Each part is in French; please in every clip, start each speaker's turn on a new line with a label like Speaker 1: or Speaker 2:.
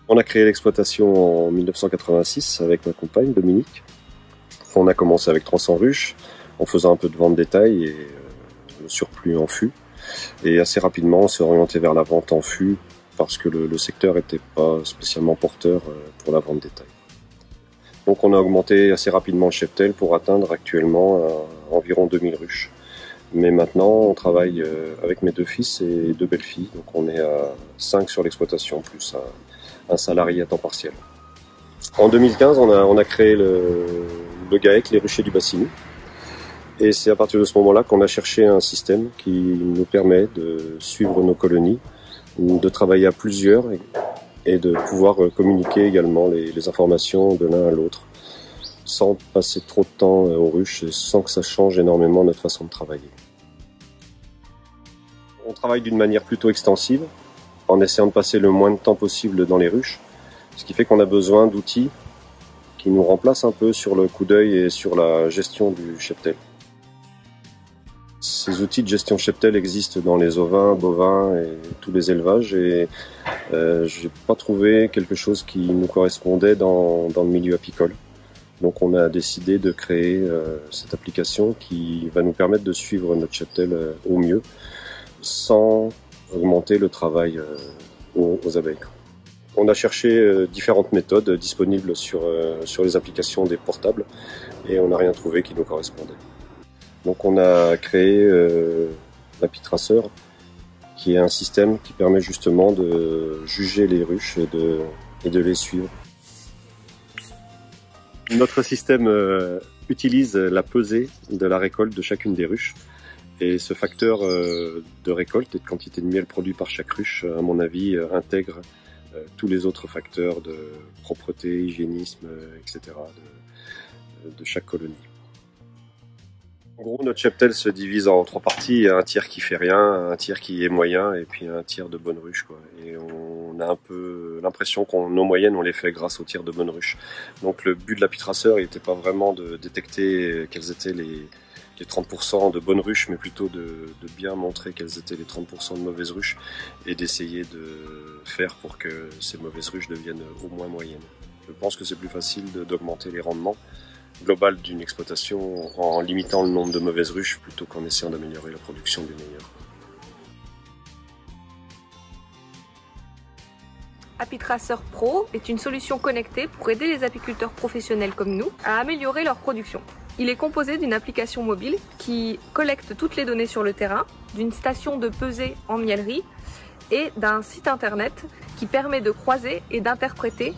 Speaker 1: On a créé l'exploitation en 1986 avec ma compagne Dominique. On a commencé avec 300 ruches en faisant un peu de vente détail et le surplus en fût. Et assez rapidement, on s'est orienté vers la vente en fût parce que le secteur n'était pas spécialement porteur pour la vente détail. Donc on a augmenté assez rapidement le cheptel pour atteindre actuellement environ 2000 ruches. Mais maintenant, on travaille avec mes 2 fils et 2 belles-filles. Donc on est à 5 sur l'exploitation, plus un salarié à temps partiel. En 2015, on a créé le GAEC, les ruchers du Bassigny. Et c'est à partir de ce moment-là qu'on a cherché un système qui nous permet de suivre nos colonies, de travailler à plusieurs et de pouvoir communiquer également les informations de l'un à l'autre, sans passer trop de temps aux ruches et sans que ça change énormément notre façon de travailler. On travaille d'une manière plutôt extensive, en essayant de passer le moins de temps possible dans les ruches, ce qui fait qu'on a besoin d'outils qui nous remplacent un peu sur le coup d'œil et sur la gestion du cheptel. Ces outils de gestion cheptel existent dans les ovins, bovins et tous les élevages et j'ai pas trouvé quelque chose qui nous correspondait dans le milieu apicole. Donc on a décidé de créer cette application qui va nous permettre de suivre notre cheptel au mieux sans augmenter le travail aux abeilles. On a cherché différentes méthodes disponibles sur les applications des portables et on n'a rien trouvé qui nous correspondait. Donc on a créé l'Apitracer, qui est un système qui permet justement de juger les ruches et de les suivre. Notre système utilise la pesée de la récolte de chacune des ruches. Et ce facteur de récolte et de quantité de miel produit par chaque ruche, à mon avis, intègre tous les autres facteurs de propreté, hygiénisme, etc. de chaque colonie. En gros, notre cheptel se divise en 3 parties. Il y a un tiers qui fait rien, un tiers qui est moyen et puis un tiers de bonne ruche, quoi. Et on a un peu l'impression qu'on nos moyennes, on les fait grâce au tiers de bonne ruche. Donc le but de l'Apitracer, il n'était pas vraiment de détecter quels étaient les 30% de bonnes ruches, mais plutôt de bien montrer quelles étaient les 30% de mauvaises ruches et d'essayer de faire pour que ces mauvaises ruches deviennent au moins moyennes. Je pense que c'est plus facile d'augmenter les rendements global d'une exploitation en limitant le nombre de mauvaises ruches plutôt qu'en essayant d'améliorer la production des meilleures.
Speaker 2: Apitracer Pro est une solution connectée pour aider les apiculteurs professionnels comme nous à améliorer leur production. Il est composé d'une application mobile qui collecte toutes les données sur le terrain, d'une station de pesée en miellerie et d'un site internet qui permet de croiser et d'interpréter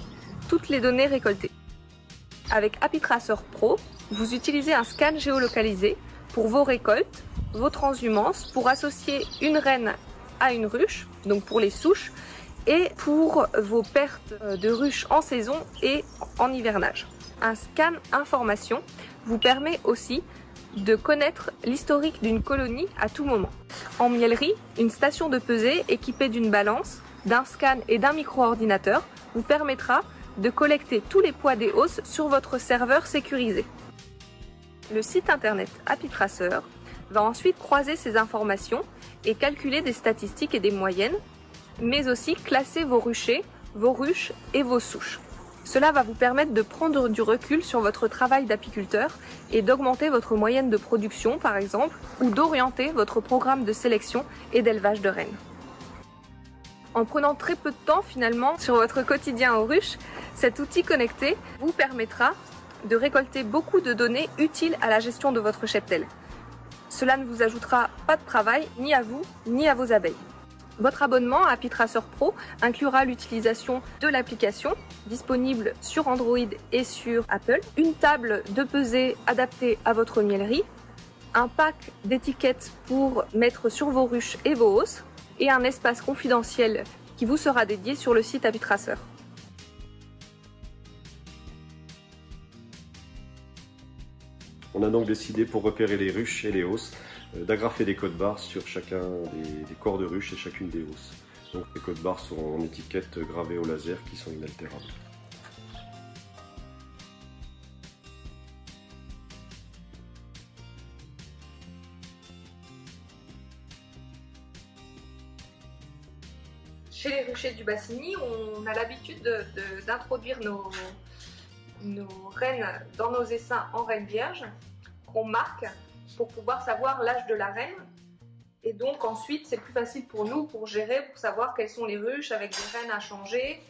Speaker 2: toutes les données récoltées. Avec Apitracer Pro, vous utilisez un scan géolocalisé pour vos récoltes, vos transhumances, pour associer une reine à une ruche, donc pour les souches, et pour vos pertes de ruches en saison et en hivernage. Un scan information vous permet aussi de connaître l'historique d'une colonie à tout moment. En miellerie, une station de pesée équipée d'une balance, d'un scan et d'un micro-ordinateur vous permettra de collecter tous les poids des hausses sur votre serveur sécurisé. Le site internet Apitracer va ensuite croiser ces informations et calculer des statistiques et des moyennes, mais aussi classer vos ruchers, vos ruches et vos souches. Cela va vous permettre de prendre du recul sur votre travail d'apiculteur et d'augmenter votre moyenne de production par exemple, ou d'orienter votre programme de sélection et d'élevage de rennes. En prenant très peu de temps finalement sur votre quotidien aux ruches, cet outil connecté vous permettra de récolter beaucoup de données utiles à la gestion de votre cheptel. Cela ne vous ajoutera pas de travail ni à vous ni à vos abeilles. Votre abonnement à Apitracer Pro inclura l'utilisation de l'application disponible sur Android et sur Apple, une table de pesée adaptée à votre miellerie, un pack d'étiquettes pour mettre sur vos ruches et vos hausses, et un espace confidentiel qui vous sera dédié sur le site Apitracer.
Speaker 1: On a donc décidé, pour repérer les ruches et les hausses, d'agrafer des codes barres sur chacun des corps de ruches et chacune des hausses. Donc les codes barres seront en étiquette gravées au laser qui sont inaltérables.
Speaker 2: chez les ruchers du Bassigny, on a l'habitude d'introduire nos rennes dans nos essaims en rennes vierges qu'on marque pour pouvoir savoir l'âge de la reine. Et donc ensuite, c'est plus facile pour nous pour gérer, pour savoir quelles sont les ruches avec des rennes à changer,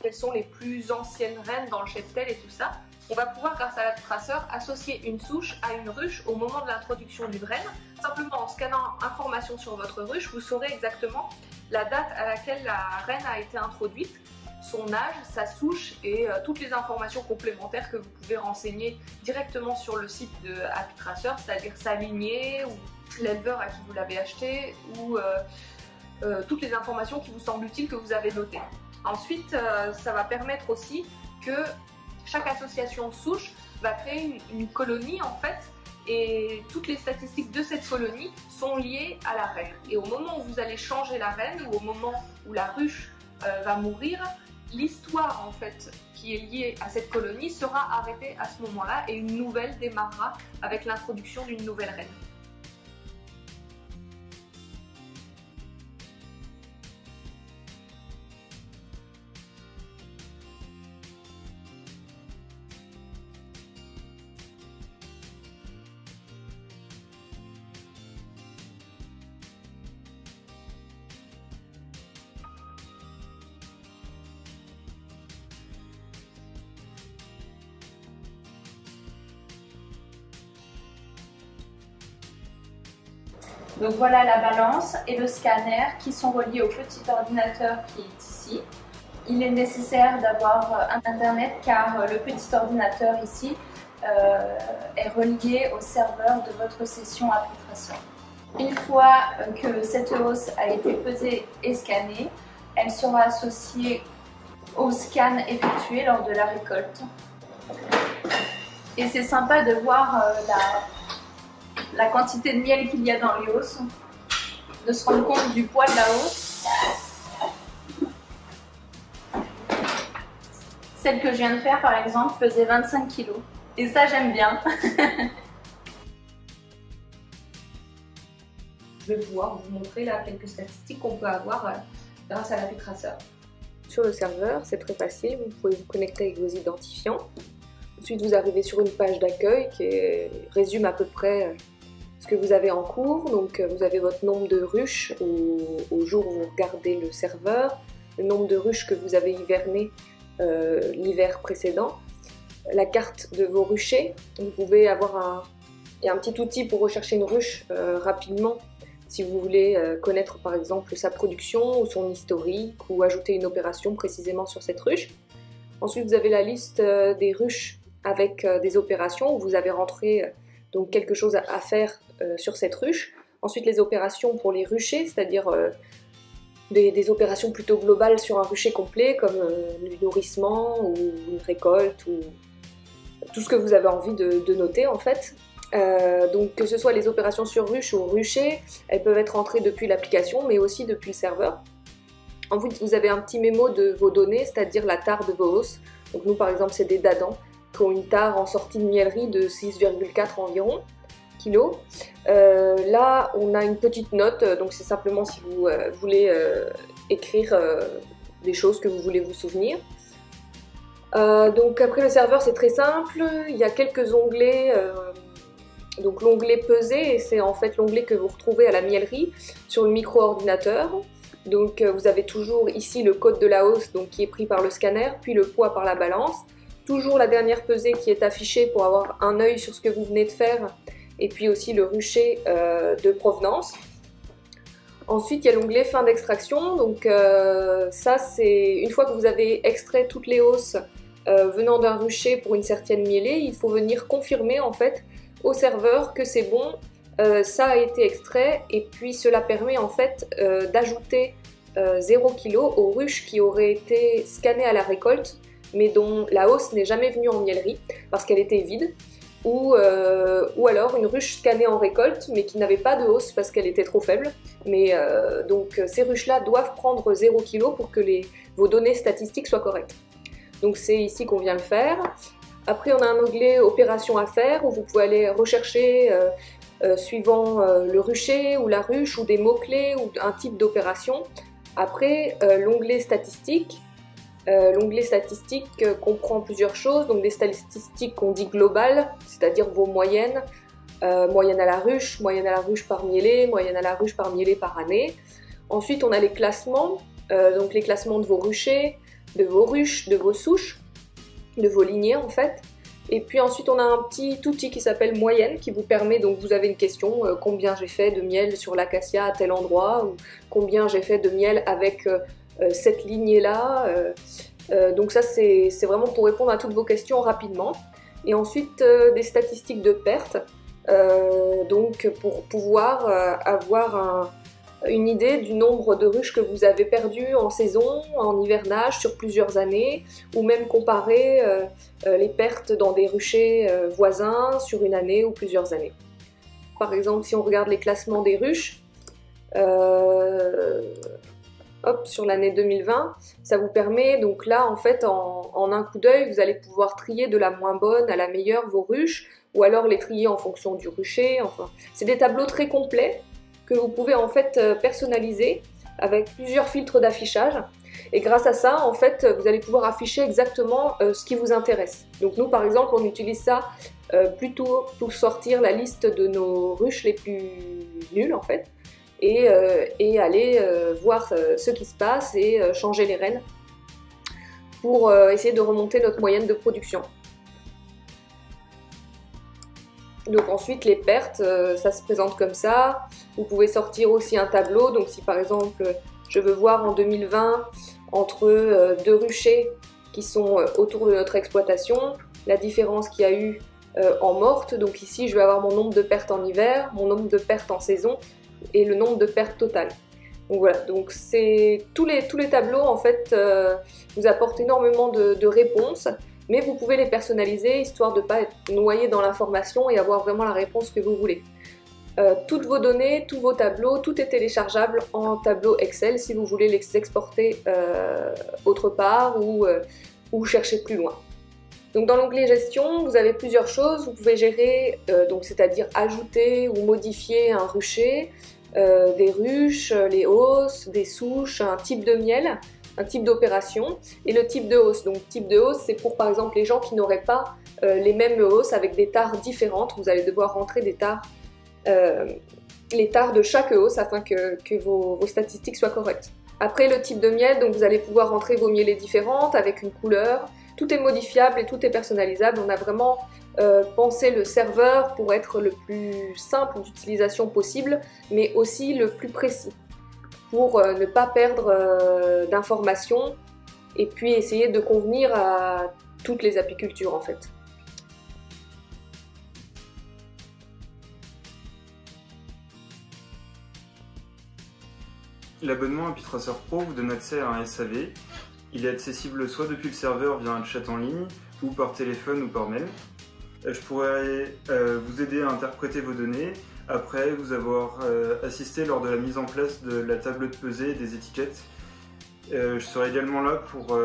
Speaker 2: quelles sont les plus anciennes rennes dans le cheptel et tout ça. On va pouvoir, grâce à l'appitraceur, associer une souche à une ruche au moment de l'introduction d'une reine. Simplement en scannant information sur votre ruche, vous saurez exactement la date à laquelle la reine a été introduite, son âge, sa souche et toutes les informations complémentaires que vous pouvez renseigner directement sur le site de Appitraceur, c'est-à-dire sa lignée ou l'éleveur à qui vous l'avez acheté ou toutes les informations qui vous semblent utiles que vous avez notées. Ensuite, ça va permettre aussi que chaque association souche va créer une colonie en fait, et toutes les statistiques de cette colonie sont liées à la reine. Et au moment où vous allez changer la reine ou au moment où la ruche va mourir, l'histoire en fait qui est liée à cette colonie sera arrêtée à ce moment-là et une nouvelle démarrera avec l'introduction d'une nouvelle reine.
Speaker 3: Donc voilà la balance et le scanner qui sont reliés au petit ordinateur qui est ici. Il est nécessaire d'avoir un internet car le petit ordinateur ici est relié au serveur de votre session Appitraceur. Une fois que cette hausse a été pesée et scannée, elle sera associée au scan effectué lors de la récolte. Et c'est sympa de voir la quantité de miel qu'il y a dans les hausses, de se rendre compte du poids de la hausse. Celle que je viens de faire par exemple faisait 25 kg et ça j'aime bien.
Speaker 2: Je vais pouvoir vous montrer là quelques statistiques qu'on peut avoir grâce à l'Appitraceur. Sur le serveur, c'est très facile, vous pouvez vous connecter avec vos identifiants. Ensuite, vous arrivez sur une page d'accueil qui résume à peu près ce que vous avez en cours. Donc, vous avez votre nombre de ruches au jour où vous regardez le serveur, le nombre de ruches que vous avez hivernées l'hiver précédent, la carte de vos ruchers. Vous pouvez avoir il y a un petit outil pour rechercher une ruche rapidement si vous voulez connaître par exemple sa production ou son historique ou ajouter une opération précisément sur cette ruche. Ensuite, vous avez la liste des ruches avec des opérations où vous avez rentré donc quelque chose à faire sur cette ruche. Ensuite, les opérations pour les ruchers, c'est-à-dire des opérations plutôt globales sur un rucher complet comme du nourrissement ou une récolte ou tout ce que vous avez envie de noter en fait. Donc que ce soit les opérations sur ruche ou rucher, elles peuvent être entrées depuis l'application mais aussi depuis le serveur. Ensuite, vous avez un petit mémo de vos données, c'est-à-dire la tare de vos hausses. Donc nous par exemple, c'est des dadans qui ont une tare en sortie de miellerie de 6,4 environ kilos. Là, on a une petite note, donc c'est simplement si vous voulez écrire des choses que vous voulez vous souvenir. Donc après le serveur, c'est très simple, il y a quelques onglets. Donc l'onglet peser, c'est en fait l'onglet que vous retrouvez à la miellerie sur le micro-ordinateur. Donc vous avez toujours ici le code de la hausse donc, qui est pris par le scanner, puis le poids par la balance. Toujours la dernière pesée qui est affichée pour avoir un œil sur ce que vous venez de faire, et puis aussi le rucher de provenance. Ensuite, il y a l'onglet fin d'extraction. Donc ça, c'est une fois que vous avez extrait toutes les hausses venant d'un rucher pour une certaine mielée, il faut venir confirmer en fait au serveur que c'est bon, ça a été extrait, et puis cela permet en fait d'ajouter 0 kg aux ruches qui auraient été scannées à la récolte mais dont la hausse n'est jamais venue en miellerie parce qu'elle était vide, ou alors une ruche scannée en récolte mais qui n'avait pas de hausse parce qu'elle était trop faible. Mais donc ces ruches-là doivent prendre 0 kg pour que vos données statistiques soient correctes. Donc c'est ici qu'on vient le faire. Après, on a un onglet opération à faire où vous pouvez aller rechercher suivant le rucher ou la ruche ou des mots-clés ou un type d'opération Après, l'onglet statistiques. L'onglet statistiques comprend plusieurs choses, donc des statistiques qu'on dit globales, c'est-à-dire vos moyennes, moyenne à la ruche par mielé, moyenne à la ruche par mielé par année. Ensuite, on a les classements, donc les classements de vos ruchers, de vos ruches, de vos souches, de vos lignées en fait. Et puis ensuite, on a un petit outil qui s'appelle moyenne, qui vous permet, donc vous avez une question, combien j'ai fait de miel sur l'acacia à tel endroit, ou combien j'ai fait de miel avec cette lignée-là. Donc ça, c'est vraiment pour répondre à toutes vos questions rapidement. Et ensuite, des statistiques de perte, donc pour pouvoir avoir une idée du nombre de ruches que vous avez perdues en saison, en hivernage, sur plusieurs années, ou même comparer les pertes dans des ruchers voisins sur une année ou plusieurs années. Par exemple, si on regarde les classements des ruches, sur l'année 2020, ça vous permet, donc là, en fait, en un coup d'œil, vous allez pouvoir trier de la moins bonne à la meilleure vos ruches, ou alors les trier en fonction du rucher. Enfin, c'est des tableaux très complets que vous pouvez en fait personnaliser avec plusieurs filtres d'affichage. Et grâce à ça, en fait, vous allez pouvoir afficher exactement ce qui vous intéresse. Donc nous, par exemple, on utilise ça plutôt pour sortir la liste de nos ruches les plus nulles, en fait, et aller voir ce qui se passe et changer les rênes pour essayer de remonter notre moyenne de production. Donc ensuite, les pertes, ça se présente comme ça. Vous pouvez sortir aussi un tableau. Donc si par exemple, je veux voir en 2020, entre deux ruchers qui sont autour de notre exploitation, la différence qu'il y a eu en morte. Donc ici, je vais avoir mon nombre de pertes en hiver, mon nombre de pertes en saison et le nombre de pertes totales. Donc voilà, donc tous les tableaux en fait vous apportent énormément de réponses. Mais vous pouvez les personnaliser, histoire de ne pas être noyé dans l'information et avoir vraiment la réponse que vous voulez. Toutes vos données, tous vos tableaux, tout est téléchargeable en tableau Excel si vous voulez les exporter autre part ou chercher plus loin. Donc dans l'onglet gestion, vous avez plusieurs choses. Vous pouvez gérer, c'est-à-dire ajouter ou modifier un rucher, des ruches, les hausses, des souches, un type de miel, un type d'opération et le type de hausse. Donc type de hausse, c'est pour par exemple les gens qui n'auraient pas les mêmes hausses avec des tares différentes. Vous allez devoir rentrer des tares, les tares de chaque hausse afin que vos statistiques soient correctes. Après le type de miel, donc vous allez pouvoir rentrer vos mielées différentes avec une couleur. Tout est modifiable et tout est personnalisable. On a vraiment pensé le serveur pour être le plus simple d'utilisation possible, mais aussi le plus précis, pour ne pas perdre d'informations et puis essayer de convenir à toutes les apicultures en fait.
Speaker 4: L'abonnement Apitracer Pro vous donne accès à un SAV. Il est accessible soit depuis le serveur via un chat en ligne, ou par téléphone ou par mail. Je pourrais vous aider à interpréter vos données, après vous avoir assisté lors de la mise en place de la table de pesée et des étiquettes. Je serai également là pour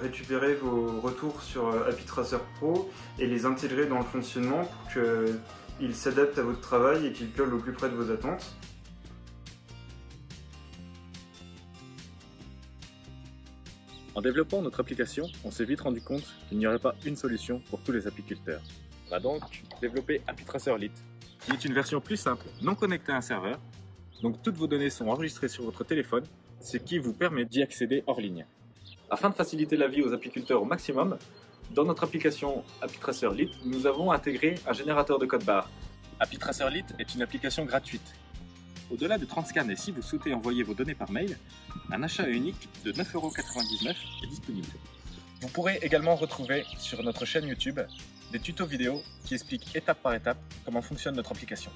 Speaker 4: récupérer vos retours sur Apitracer Pro et les intégrer dans le fonctionnement pour qu'ils s'adaptent à votre travail et qu'ils collent au plus près de vos attentes.
Speaker 5: En développant notre application, on s'est vite rendu compte qu'il n'y aurait pas une solution pour tous les apiculteurs. On a donc développé Apitracer Lite, qui est une version plus simple, non connectée à un serveur. Donc toutes vos données sont enregistrées sur votre téléphone, ce qui vous permet d'y accéder hors ligne. Afin de faciliter la vie aux apiculteurs au maximum, dans notre application Apitracer Lite, nous avons intégré un générateur de code barre. Apitracer Lite est une application gratuite. Au-delà de 30 scans et si vous souhaitez envoyer vos données par mail, un achat unique de 9,99 € est disponible. Vous pourrez également retrouver sur notre chaîne YouTube des tutos vidéo qui expliquent étape par étape comment fonctionne notre application.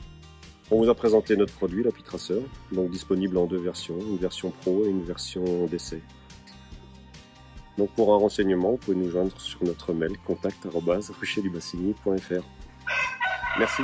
Speaker 1: On vous a présenté notre produit, l'Apitracer, donc disponible en deux versions, une version pro et une version d'essai. Donc pour un renseignement, vous pouvez nous joindre sur notre mail contact@rucherdubassini.fr. Merci.